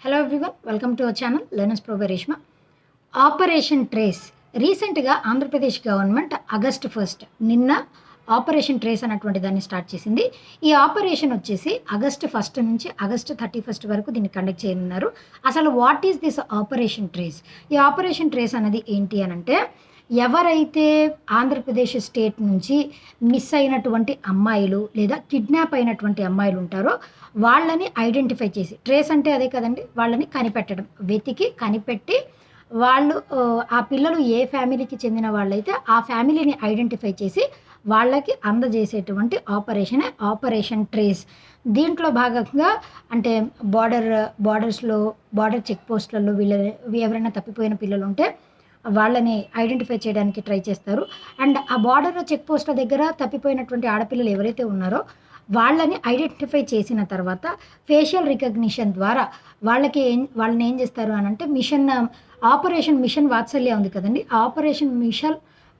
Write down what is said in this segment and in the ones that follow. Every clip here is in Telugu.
Hello everyone, welcome to our channel learners pro by Reshma. Operation trace రీసెంట్గా ఆంధ్రప్రదేశ్ గవర్నమెంట్ ఆగస్టు 1 నిన్న ఆపరేషన్ ట్రేస్ అన్నటువంటి దాన్ని స్టార్ట్ చేసింది. ఈ ఆపరేషన్ వచ్చేసి ఆగస్టు 1 నుంచి ఆగస్టు 31 వరకు దీన్ని కండక్ట్ చేయనున్నారు. అసలు what is this operation trace? ఈ ఆపరేషన్ ట్రేస్ అనేది ఏంటి అని అంటే, ఎవరైతే ఆంధ్రప్రదేశ్ స్టేట్ నుంచి మిస్ అయినటువంటి అమ్మాయిలు లేదా కిడ్నాప్ అయినటువంటి అమ్మాయిలు ఉంటారో వాళ్ళని ఐడెంటిఫై చేసి, ట్రేస్ అంటే అదే కదండి, వాళ్ళని కనిపెట్టడం, వెతికి కనిపెట్టి వాళ్ళు ఆ పిల్లలు ఏ ఫ్యామిలీకి చెందిన వాళ్ళైతే ఆ ఫ్యామిలీని ఐడెంటిఫై చేసి వాళ్ళకి అందజేసేటువంటి ఆపరేషనే ఆపరేషన్ ట్రేస్. దీంట్లో భాగంగా అంటే బార్డర్ చెక్ పోస్టులలో ఎవరైనా తప్పిపోయిన పిల్లలు ఉంటే వాళ్ళని ఐడెంటిఫై చేయడానికి ట్రై చేస్తారు. అండ్ ఆ బార్డర్ చెక్ పోస్ట్ల దగ్గర తప్పిపోయినటువంటి ఆడపిల్లలు ఎవరైతే ఉన్నారో వాళ్ళని ఐడెంటిఫై చేసిన తర్వాత ఫేషియల్ రికగ్నిషన్ ద్వారా వాళ్ళని ఏం చేస్తారు అని అంటే, ఆపరేషన్ మిషన్ వాత్సల్య ఉంది కదండి, ఆపరేషన్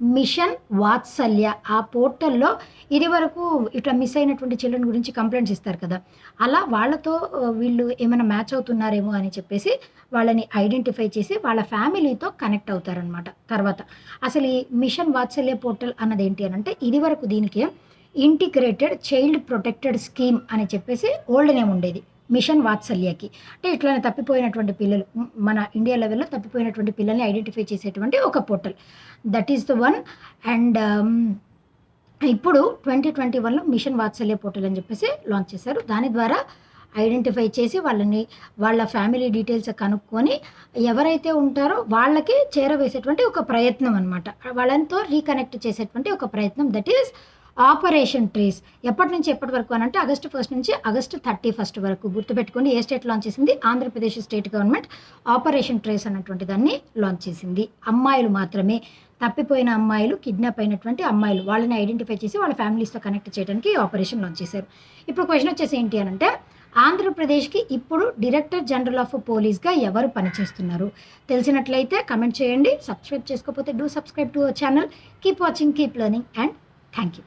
మిషన్ వాత్సల్య ఆ పోర్టల్లో ఇదివరకు ఇట్లా మిస్ అయినటువంటి చిల్డ్రన్ గురించి కంప్లైంట్స్ ఇస్తారు కదా, అలా వాళ్ళతో వీళ్ళు ఏమైనా మ్యాచ్ అవుతున్నారేమో అని చెప్పేసి వాళ్ళని ఐడెంటిఫై చేసి వాళ్ళ ఫ్యామిలీతో కనెక్ట్ అవుతారనమాట. తర్వాత అసలు ఈ మిషన్ వాత్సల్య పోర్టల్ అన్నది ఏంటి అని అంటే, ఇదివరకు దీనికి ఇంటిగ్రేటెడ్ చైల్డ్ ప్రొటెక్టెడ్ స్కీమ్ అని చెప్పేసి ఓల్డ్ నేమ్ ఉండేది మిషన్ వాత్సల్యకి. అంటే ఇట్లానే తప్పిపోయినటువంటి పిల్లలు, మన ఇండియా లెవెల్లో తప్పిపోయినటువంటి పిల్లల్ని ఐడెంటిఫై చేసేటువంటి ఒక portal, that is the one. And ఇప్పుడు 2021లో మిషన్ వాత్సల్య పోర్టల్ అని చెప్పేసి లాంచ్ చేశారు. దాని ద్వారా ఐడెంటిఫై చేసి వాళ్ళ ఫ్యామిలీ డీటెయిల్స్ కనుక్కొని ఎవరైతే ఉంటారో వాళ్ళకి చేరవేసేటువంటి ఒక ప్రయత్నం అనమాట, వాళ్ళతో రీకనెక్ట్ చేసేటువంటి ఒక ప్రయత్నం, దట్ ఈస్ ఆపరేషన్ ట్రేస్. ఎప్పటి నుంచి ఎప్పటి వరకు అని అంటే ఆగస్టు 1 నుంచి ఆగస్టు 31 వరకు. గుర్తుపెట్టుకోండి, ఏ స్టేట్ లాంచ్ చేసింది? Andhra Pradesh state government operation trace అన్నటువంటి దాన్ని లాంచ్ చేసింది. అమ్మాయిలు మాత్రమే, తప్పిపోయిన అమ్మాయిలు, కిడ్నాప్ అయినటువంటి అమ్మాయిలు, వాళ్ళని ఐడెంటిఫై చేసి వాళ్ళ ఫ్యామిలీస్తో కనెక్ట్ చేయడానికి ఆపరేషన్ లాంచ్ చేశారు. ఇప్పుడు క్వశ్చన్ వచ్చేసి ఏంటి అని అంటే, ఆంధ్రప్రదేశ్కి ఇప్పుడు డైరెక్టర్ జనరల్ ఆఫ్ పోలీస్గా ఎవరు పనిచేస్తున్నారు? తెలిసినట్లయితే కమెంట్ చేయండి. సబ్స్క్రైబ్ చేసుకోకపోతే do subscribe to our channel. Keep watching, keep learning and thank you.